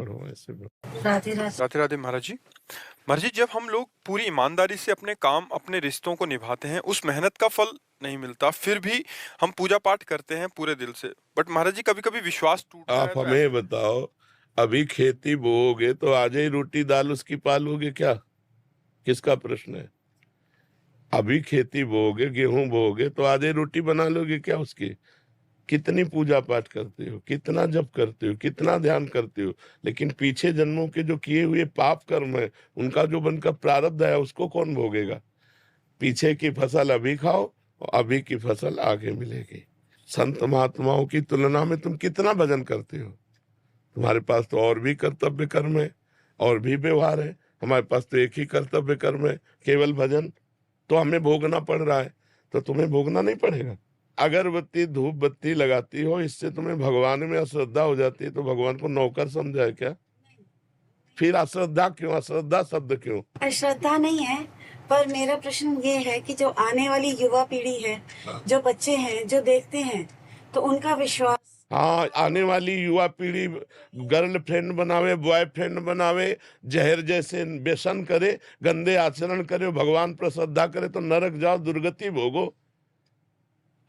पढ़ो ऐसे में। राधे राधे। राधे राधे महाराज जी। महाराज जी, जब हम लोग पूरी ईमानदारी से अपने काम अपने रिश्तों को निभाते हैं, उस मेहनत का फल नहीं मिलता, फिर भी हम पूजा पाठ करते हैं पूरे दिल से, बट महाराज जी कभी कभी विश्वास टूटता है आप तो हमें बताओ, अभी खेती बोओगे तो आज ही रोटी दाल उसकी पालोगे क्या? किसका प्रश्न है? अभी खेती बोओगे, गेहूं बोओगे तो आज ही रोटी बना लोगे क्या उसकी? कितनी पूजा पाठ करते हो, कितना जप करते हो, कितना ध्यान करते हो, लेकिन पीछे जन्मों के जो किए हुए पाप कर्म है, उनका जो बनकर प्रारब्ध है, उसको कौन भोगेगा? पीछे की फसल अभी खाओ और अभी की फसल आगे मिलेगी। संत महात्माओं की तुलना में तुम कितना भजन करते हो? तुम्हारे पास तो और भी कर्तव्य कर्म है, और भी व्यवहार है। हमारे पास तो एक ही कर्तव्य कर्म है, केवल भजन। तो हमें भोगना पड़ रहा है, तो तुम्हें भोगना नहीं पड़ेगा? अगरबत्ती धूप बत्ती लगाती हो, इससे तुम्हें भगवान में अश्रद्धा हो जाती है, तो भगवान को नौकर समझा है क्या? फिर अश्रद्धा क्यों, अश्रद्धा शब्द क्यों? अश्रद्धा नहीं है, पर मेरा प्रश्न ये है कि जो आने वाली युवा पीढ़ी है, जो बच्चे हैं, जो देखते हैं, तो उनका विश्वास। हाँ, आने वाली युवा पीढ़ी गर्लफ्रेंड बनावे, बॉयफ्रेंड बनावे, जहर जैसे व्यसन करे, गंदे आचरण करे, भगवान पर श्रद्धा करे, तो नरक जाओ, दुर्गति भोगो।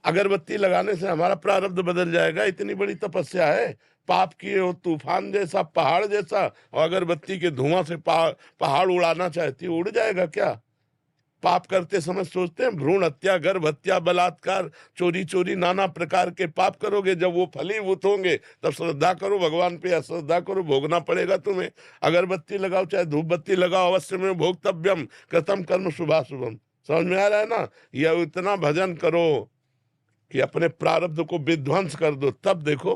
अगरबत्ती लगाने से हमारा प्रारब्ध बदल जाएगा? इतनी बड़ी तपस्या है, पाप किए हो तूफान जैसा, पहाड़ जैसा, और अगरबत्ती के धुआं से पहाड़ उड़ाना चाहती हो, उड़ जाएगा क्या? पाप करते समय सोचते हैं भ्रूण हत्या, गर्भ हत्या, बलात्कार, चोरी चोरी, नाना प्रकार के पाप करोगे, जब वो फलीभूत होंगे तब श्रद्धा करो भगवान पे, अश्रद्धा करो, भोगना पड़ेगा तुम्हें। अगरबत्ती लगाओ चाहे धूप बत्ती लगाओ, अवश्य में भोक्तव्यम कृतम कर्म शुभाशुभम। समझ में आ रहा है ना? यह इतना भजन करो कि अपने प्रारब्ध को विध्वंस कर दो, तब देखो।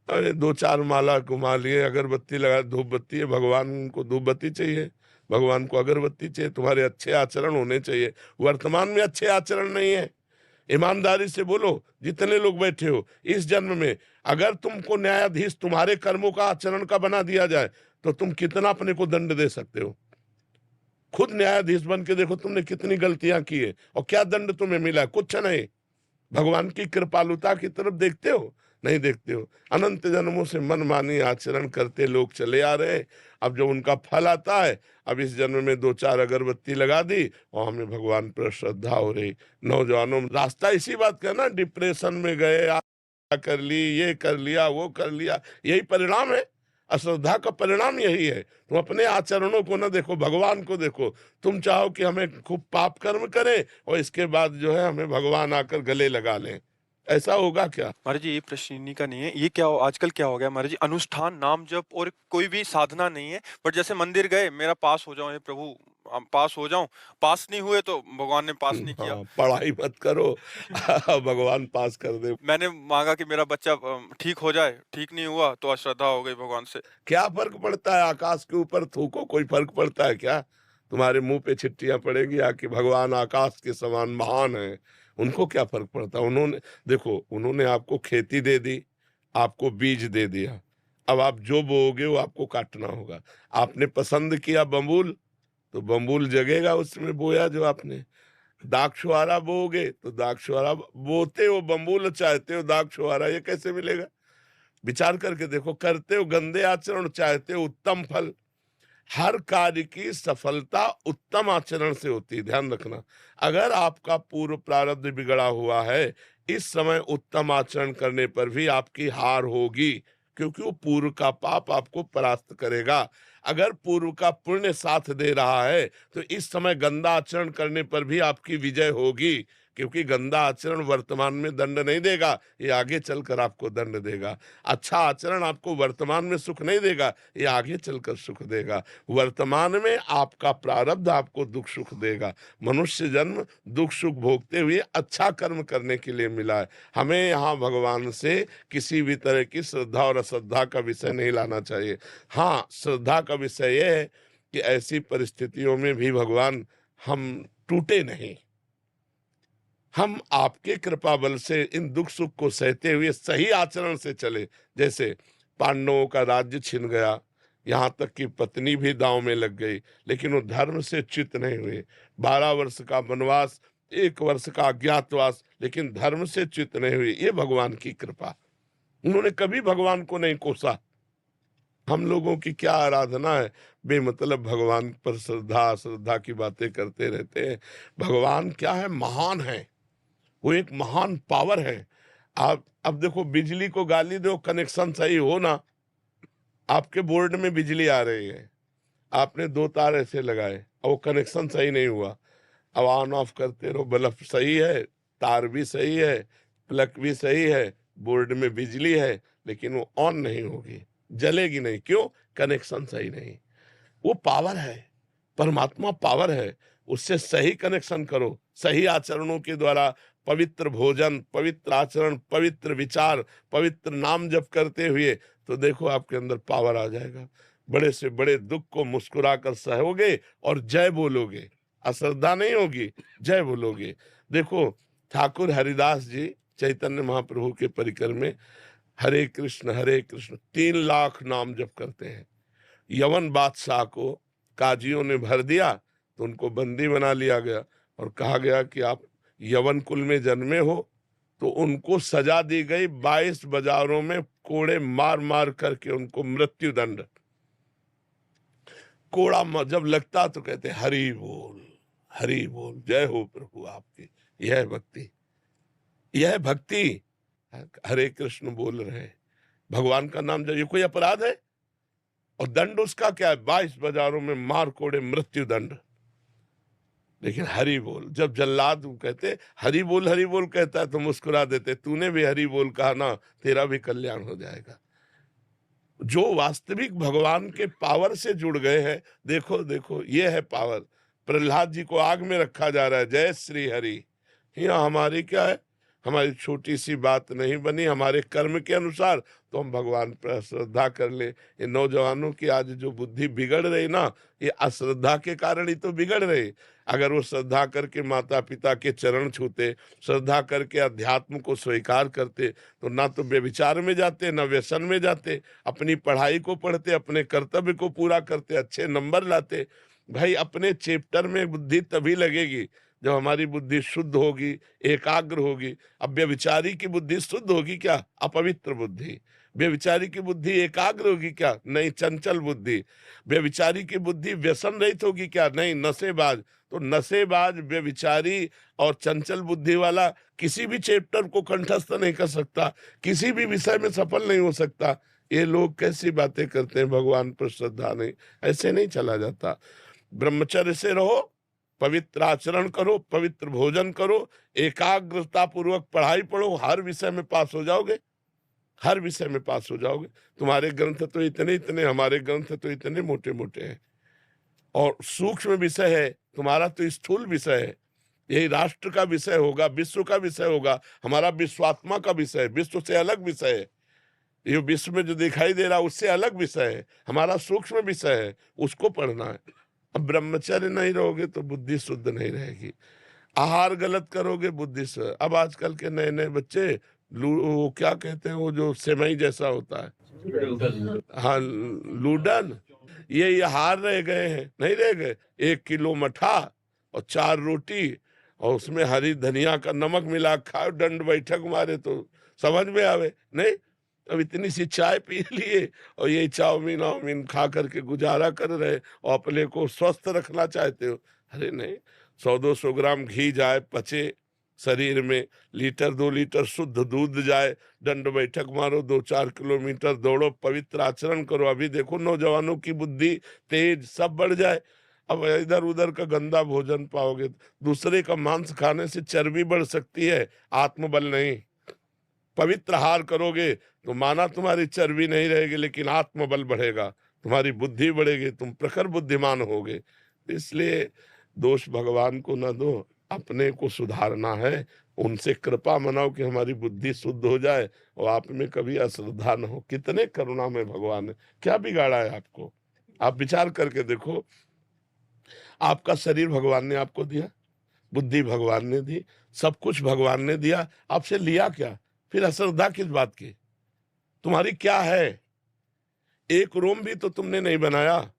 अरे 2-4 माला घुमा लिए, अगरबत्ती लगा, धूप बत्ती है, भगवान को धूप बत्ती चाहिए, भगवान को अगरबत्ती चाहिए, तुम्हारे अच्छे आचरण होने चाहिए। वर्तमान में अच्छे आचरण नहीं है। ईमानदारी से बोलो, जितने लोग बैठे हो, इस जन्म में अगर तुमको न्यायाधीश तुम्हारे कर्मों का आचरण का बना दिया जाए, तो तुम कितना अपने को दंड दे सकते हो? खुद न्यायाधीश बन के देखो तुमने कितनी गलतियां की है, और क्या दंड तुम्हें मिला? कुछ नहीं। भगवान की कृपालुता की तरफ देखते हो? नहीं देखते हो। अनंत जन्मों से मनमानी आचरण करते लोग चले आ रहे हैं। अब जो उनका फल आता है, अब इस जन्म में 2-4 अगरबत्ती लगा दी और हमें भगवान पर श्रद्धा हो रही। नौजवानों रास्ता इसी बात का ना, डिप्रेशन में गए, कर ली, ये कर लिया, वो कर लिया, यही परिणाम है। अश्रद्धा का परिणाम यही है। तुम अपने आचरणों को ना देखो, भगवान को देखो। तुम चाहो कि हमें खूब पाप कर्म करें और इसके बाद जो है हमें भगवान आकर गले लगा लें, ऐसा होगा क्या? महाराज जी, ये प्रश्न इन्हीं का नहीं है। ये क्या आजकल क्या हो गया महाराज जी, अनुष्ठान नाम जप और कोई भी साधना नहीं है। बट जैसे मंदिर गए, मेरा पास हो जाओ हे प्रभु, हम पास हो जाऊं, पास नहीं हुए तो भगवान ने पास नहीं किया। हाँ, पढ़ाई मत करो भगवान पास कर दे। मैंने मांगा कि मेरा बच्चा ठीक हो जाए, ठीक नहीं हुआ तो अश्रद्धा हो गई भगवान से। क्या फर्क पड़ता है? आकाश के ऊपर थूको, कोई फर्क पड़ता है क्या? तुम्हारे मुंह पे छिट्टियां पड़ेगी आके, भगवान आकाश के समान महान है, उनको क्या फर्क पड़ता? उन्होंने देखो, उन्होंने आपको खेती दे दी, आपको बीज दे दिया, अब आप जो बोओगे वो आपको काटना होगा। आपने पसंद किया बम्बूल, तो बम्बूल जगेगा उसमें बोया जो आपने। दाक्षुआरा बोओगे तो दाक्षुआरा, बोते हो बम्बूल, चाहते हो दाक्षुआरा, ये कैसे मिलेगा? विचार करके देखो। करते हो गंदे आचरण, चाहते हो उत्तम फल। हर कार्य की सफलता उत्तम आचरण से होती है, ध्यान रखना। अगर आपका पूर्व प्रारब्ध बिगड़ा हुआ है, इस समय उत्तम आचरण करने पर भी आपकी हार होगी, क्योंकि वो पूर्व का पाप आपको परास्त करेगा। अगर पूर्व का पुण्य साथ दे रहा है, तो इस समय गंदा आचरण करने पर भी आपकी विजय होगी, क्योंकि गंदा आचरण वर्तमान में दंड नहीं देगा, ये आगे चलकर आपको दंड देगा। अच्छा आचरण आपको वर्तमान में सुख नहीं देगा, ये आगे चलकर सुख देगा। वर्तमान में आपका प्रारब्ध आपको दुख सुख देगा। मनुष्य जन्म दुख सुख भोगते हुए अच्छा कर्म करने के लिए मिला है। हमें यहाँ भगवान से किसी भी तरह की श्रद्धा और अश्रद्धा का विषय नहीं लाना चाहिए। हाँ, श्रद्धा का विषय यह है कि ऐसी परिस्थितियों में भी भगवान हम टूटे नहीं, हम आपके कृपा बल से इन दुख सुख को सहते हुए सही आचरण से चले। जैसे पांडवों का राज्य छिन गया, यहाँ तक कि पत्नी भी दांव में लग गई, लेकिन वो धर्म से च्युत नहीं हुए। 12 वर्ष का वनवास, 1 वर्ष का अज्ञातवास, लेकिन धर्म से च्युत नहीं हुए। ये भगवान की कृपा। उन्होंने कभी भगवान को नहीं कोसा, हम लोगों की क्या आराधना है, बेमतलब भगवान पर श्रद्धा श्रद्धा की बातें करते रहते हैं। भगवान क्या है, महान है, वो एक महान पावर है। आप अब देखो, बिजली को गाली दो, कनेक्शन सही हो ना, आपके बोर्ड में बिजली आ रही है, आपने 2 तार ऐसे लगाए और वो कनेक्शन सही नहीं हुआ, अब ऑन ऑफ करते रहो, बल्ब सही है, तार भी सही है, प्लग भी सही है, बोर्ड में बिजली है, लेकिन वो ऑन नहीं होगी, जलेगी नहीं। क्यों? कनेक्शन सही नहीं। वो पावर है, परमात्मा पावर है, उससे सही कनेक्शन करो, सही आचरणों के द्वारा, पवित्र भोजन, पवित्र आचरण, पवित्र विचार, पवित्र नाम जप करते हुए, तो देखो आपके अंदर पावर आ जाएगा। बड़े से बड़े दुख को मुस्कुराकर सहोगे और जय बोलोगे, अश्रद्धा नहीं होगी, जय बोलोगे। देखो, ठाकुर हरिदास जी चैतन्य महाप्रभु के परिकर में हरे कृष्ण 3 लाख नाम जप करते हैं। यवन बादशाह को काजियों ने भर दिया तो उनको बंदी बना लिया गया और कहा गया कि आप यवन कुल में जन्मे हो, तो उनको सजा दी गई 22 बाजारों में कोड़े मार मार करके उनको मृत्यु दंड। कोड़ा जब लगता तो कहते हरि बोल, जय हो प्रभु आपकी। यह भक्ति, यह भक्ति। हरे कृष्ण बोल रहे हैं, भगवान का नाम जब, ये कोई अपराध है? और दंड उसका क्या है? 22 बाजारों में मार कोड़े मृत्यु दंड। लेकिन हरि बोल, जब जल्लाद कहते हरि बोल कहता है तो मुस्कुरा देते, तूने भी हरि बोल कहा ना, तेरा भी कल्याण हो जाएगा। जो वास्तविक भगवान के पावर से जुड़ गए हैं, देखो ये है पावर। प्रहलाद जी को आग में रखा जा रहा है, जय श्री हरि। यहाँ हमारी क्या है, हमारी छोटी सी बात नहीं बनी, हमारे कर्म के अनुसार तो हम भगवान पर श्रद्धा कर ले। ये नौजवानों की आज जो बुद्धि बिगड़ रही ना, ये अश्रद्धा के कारण ही तो बिगड़ रही। अगर वो श्रद्धा करके माता पिता के चरण छूते, श्रद्धा करके अध्यात्म को स्वीकार करते, तो ना तो व्यभिचार में जाते, ना व्यसन में जाते, अपनी पढ़ाई को पढ़ते, अपने कर्तव्य को पूरा करते, अच्छे नंबर लाते। भाई, अपने चैप्टर में बुद्धि तभी लगेगी जब हमारी बुद्धि शुद्ध होगी, एकाग्र होगी। अब व्यभिचारी की बुद्धि शुद्ध होगी क्या? अपवित्र बुद्धि। व्यभिचारी की बुद्धि एकाग्र होगी क्या? नहीं, चंचल बुद्धि। व्यभिचारी की बुद्धि व्यसन रहित होगी क्या? नहीं, नशेबाज। तो नशेबाज, व्यभिचारी और चंचल बुद्धि वाला किसी भी चैप्टर को कंठस्थ नहीं कर सकता, किसी भी विषय में सफल नहीं हो सकता। ये लोग कैसी बातें करते हैं, भगवान पर श्रद्धा नहीं, ऐसे नहीं चला जाता। ब्रह्मचर्य से रहो, पवित्र आचरण करो, पवित्र भोजन करो, एकाग्रता पूर्वक पढ़ाई पढ़ो, हर विषय में पास हो जाओगे, हर विषय में पास हो जाओगे। तुम्हारे ग्रंथ तो इतने, हमारे ग्रंथ तो इतने मोटे मोटे हैं, और सूक्ष्म विषय है, तुम्हारा तो स्थूल विषय है। यही राष्ट्र का विषय होगा, विश्व का विषय होगा, हमारा विश्वात्मा का विषय है, विश्व से अलग विषय है। ये विश्व में जो दिखाई दे रहा उससे अलग विषय है, हमारा सूक्ष्म विषय है, उसको पढ़ना है। अब ब्रह्मचर्य नहीं रहोगे तो बुद्धि शुद्ध नहीं रहेगी, आहार गलत करोगे बुद्धि से। अब आजकल के नए नए बच्चे वो क्या कहते हैं, वो जो सेमई जैसा होता है, हाँ, लूडन, ये हार रह गए हैं, नहीं रह गए। 1 किलो मठा और 4 रोटी और उसमें हरी धनिया का नमक मिला खाओ, दंड बैठक मारे तो समझ में आवे नहीं। अब इतनी सी चाय पी लिए और ये चाउमीन खा करके गुजारा कर रहे और अपने को स्वस्थ रखना चाहते हो। अरे नहीं, 100-200 ग्राम घी जाए, पचे शरीर में, 1-2 लीटर शुद्ध दूध जाए, दंड बैठक मारो, 2-4 किलोमीटर दौड़ो, पवित्र आचरण करो। अभी देखो नौजवानों की बुद्धि तेज सब बढ़ जाए। अब इधर उधर का गंदा भोजन पाओगे, दूसरे का मांस खाने से चर्बी बढ़ सकती है, आत्मबल नहीं। पवित्र आहार करोगे तो माना तुम्हारी चर्बी नहीं रहेगी, लेकिन आत्मबल बढ़ेगा, तुम्हारी बुद्धि बढ़ेगी, तुम प्रखर बुद्धिमान होगे। इसलिए दोष भगवान को न दो, अपने को सुधारना है, उनसे कृपा मनाओ कि हमारी बुद्धि शुद्ध हो जाए और आप में कभी अश्रद्धा न हो। कितने करुणा में भगवान है, क्या बिगाड़ा है आपको? आप विचार करके देखो, आपका शरीर भगवान ने आपको दिया, बुद्धि भगवान ने दी, सब कुछ भगवान ने दिया, आपसे लिया क्या? फिर अश्रद्धा किस बात की? तुम्हारी क्या है? एक रोम भी तो तुमने नहीं बनाया,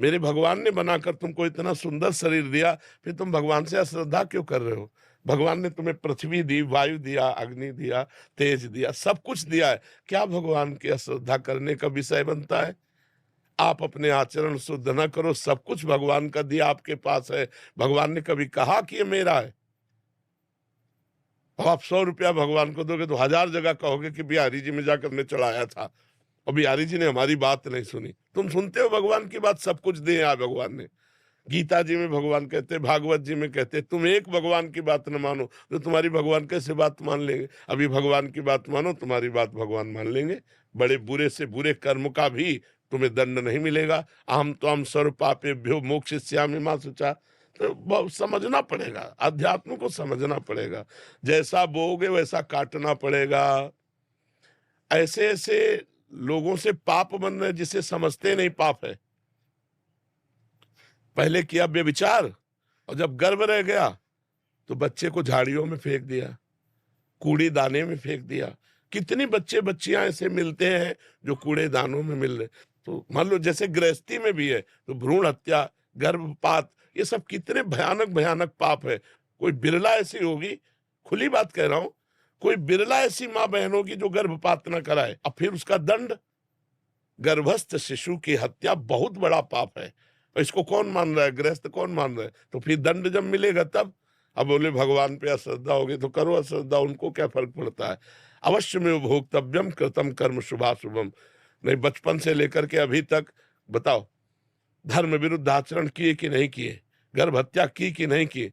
मेरे भगवान ने बनाकर तुमको इतना सुंदर शरीर दिया, फिर तुम भगवान से अश्रद्धा क्यों कर रहे हो? भगवान ने तुम्हें पृथ्वी दी, वायु दिया, अग्नि दिया, तेज दिया, सब कुछ दिया है, क्या भगवान की अश्रद्धा करने का विषय बनता है? आप अपने आचरण शुद्ध न करो, सब कुछ भगवान का दिया आपके पास है। भगवान ने कभी कहा कि ये मेरा है? अब आप 100 रुपया भगवान को दोगे तो 1000 जगह कहोगे कि बिहारी जी में जाकर हमने चढ़ाया था और बिहारी जी ने हमारी बात नहीं सुनी। तुम सुनते हो भगवान की बात? सब कुछ दिया भगवान ने। गीता जी में भगवान कहते, भागवत जी में कहते, तुम एक भगवान की बात न मानो तो तुम्हारी भगवान कैसे बात मान लेंगे? अभी भगवान की बात मानो, तुम्हारी बात भगवान मान लेंगे। बड़े बुरे से बुरे कर्म का भी तुम्हें दंड नहीं मिलेगा। अहम त्वं सर्व पापेभ्यो मोक्षयिष्यामि मा शुचा। तो बहुत समझना पड़ेगा, अध्यात्म को समझना पड़ेगा। जैसा बोओगे वैसा काटना पड़ेगा। ऐसे ऐसे लोगों से पाप बन रहे जिसे समझते नहीं पाप है। पहले किया व्यभिचार और जब गर्भ रह गया तो बच्चे को झाड़ियों में फेंक दिया, कूड़े दाने में फेंक दिया। कितनी बच्चे बच्चियां ऐसे मिलते हैं जो कूड़े दानों में मिल रहे। तो मान लो जैसे गृहस्थी में भी है तो भ्रूण हत्या, गर्भपात, ये सब कितने भयानक भयानक पाप है। कोई बिरला ऐसी होगी, खुली बात कह रहा हूं, कोई बिरला ऐसी माँ बहन होगी जो गर्भपात न कराए। अब फिर उसका दंड, गर्भस्थ शिशु की हत्या बहुत बड़ा पाप है। इसको कौन मान रहा है? गृहस्थ कौन मान रहा है? तो फिर दंड जब मिलेगा तब। अब बोले भगवान पे अश्रद्धा होगी तो करो अश्रद्धा, उनको क्या फर्क पड़ता है? अवश्य में भोक्तव्यम कृतम कर्म शुभाशुभम। नहीं, बचपन से लेकर के अभी तक बताओ, धर्म विरुद्ध आचरण किए कि नहीं किए, गर्भ हत्या की कि नहीं की,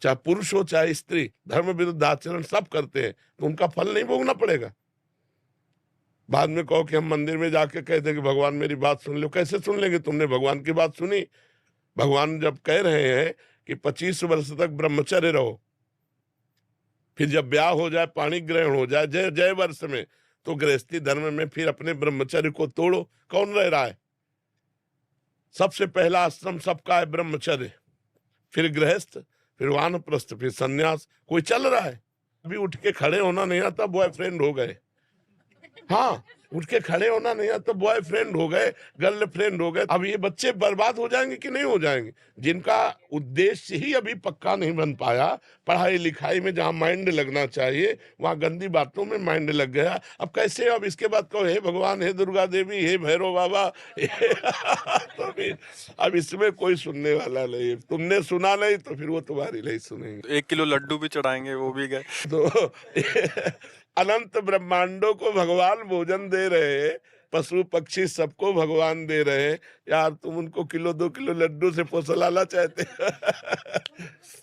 चाहे पुरुष हो चाहे स्त्री, धर्म विरुद्ध आचरण सब करते हैं, तो उनका फल नहीं भोगना पड़ेगा? बाद में कहो कि हम मंदिर में जाके कह दे कि भगवान मेरी बात सुन लो। कैसे सुन लेंगे? तुमने भगवान की बात सुनी? भगवान जब कह रहे हैं कि 25 वर्ष तक ब्रह्मचर्य रहो, फिर जब ब्याह हो जाए, पाणी ग्रहण हो जाए, जय जय वर्ष में, तो गृहस्थी धर्म में फिर अपने ब्रह्मचर्य को तोड़ो। कौन रह रहा है? सबसे पहला आश्रम सबका है ब्रह्मचर्य, फिर गृहस्थ, फिर वानप्रस्थ, फिर सन्यास। कोई चल रहा है? अभी उठ के खड़े होना नहीं आता, बॉयफ्रेंड हो गए। हाँ, उठ के खड़े होना नहीं आता, बॉयफ्रेंड हो गए, गर्लफ्रेंड हो गए। अब ये बच्चे बर्बाद हो जाएंगे कि नहीं हो जाएंगे? जिनका उद्देश्य ही अभी पक्का नहीं बन पाया, पढ़ाई लिखाई में जहां माइंड लगना चाहिए वहां गंदी बातों में माइंड लग गया। अब कैसे? अब इसके बाद कहो हे भगवान, हे दुर्गा देवी, हे भैरव बाबा। तो फिर अब इसमें कोई सुनने वाला नहीं। तुमने सुना नहीं तो फिर वो तुम्हारी नहीं सुनेंगे। 1 किलो लड्डू भी चढ़ाएंगे, वो भी गए। तो अनंत ब्रह्मांडों को भगवान भोजन दे रहे हैं, पशु पक्षी सबको भगवान दे रहे हैं। यार तुम उनको किलो 2 किलो लड्डू से फुसलाना चाहते हो?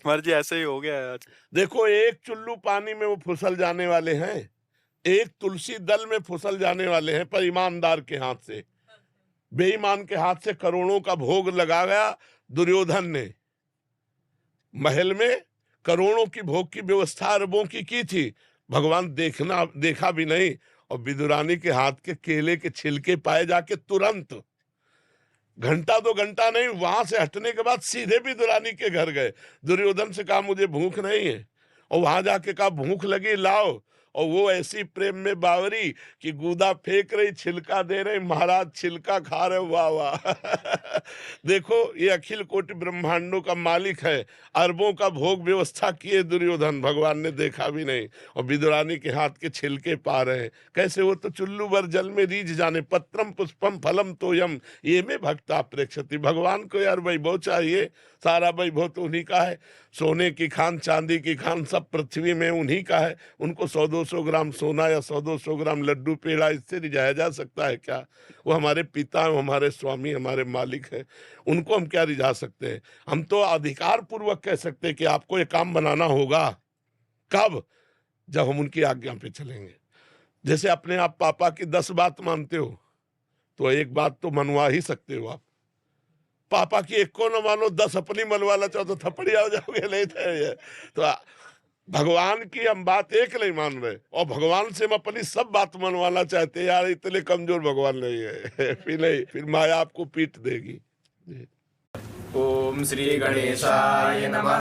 मर्जी ऐसे ही हो गया है आज। देखो, एक चुल्लू पानी में वो फुसल जाने वाले हैं, एक तुलसी दल में फुसल जाने वाले हैं, पर ईमानदार के हाथ से। बेईमान के हाथ से करोड़ों का भोग लगा गया दुर्योधन ने। महल में करोड़ों की भोग की व्यवस्था अरबों की थी, भगवान देखा भी नहीं। और विदुरानी के हाथ के केले के छिलके पाए जाके तुरंत, घंटा 2 घंटा नहीं, वहां से हटने के बाद सीधे विदुरानी के घर गए। दुर्योधन से कहा मुझे भूख नहीं है, और वहां जाके कहा भूख लगी लाओ। और वो ऐसी प्रेम में बावरी कि गूदा फेंक रही, छिलका दे रही, महाराज छिलका खा रहे, वाह वाह। देखो, ये अखिल कोटि ब्रह्मांडों का मालिक है, अरबों का भोग व्यवस्था किए दुर्योधन, भगवान ने देखा भी नहीं। और विदुरानी के हाथ के छिलके पा रहे हैं। कैसे? वो तो चुल्लू भर जल में रीझ जाने, पत्रम पुष्पम फलम तोयम ये में भक्ता प्रेक्षति। भगवान को यार वैभव चाहिए, सारा वैभव तो उन्हीं का है। सोने की खान, चांदी की खान, सब पृथ्वी में उन्हीं का है। उनको 100-200 ग्राम सोना या 100-200 ग्राम लड्डू पेड़ा इससे रिझाया जा सकता है क्या? वो हमारे पिता, हमारे स्वामी, हमारे मालिक हैं, उनको हम क्या रिझा सकते हैं? हम तो अधिकार पूर्वक कह सकते हैं कि आपको ये काम बनाना होगा। कब? जब हम उनकी आज्ञा पे चलेंगे। जैसे अपने आप पापा की 10 बात मानते हो तो एक बात तो मनवा ही सकते हो आप। पापा की एक को न मानो, 10 अपनी मनवाना चाहो तो थपड़िया हो जाओगे। नहीं तो भगवान की हम बात एक नहीं मान रहे, और भगवान से हम अपनी सब बात मनवाना चाहते हैं। यार इतने कमजोर भगवान नहीं है। फिर माया आपको पीट देगी। ओम श्री गणेशाय नमः।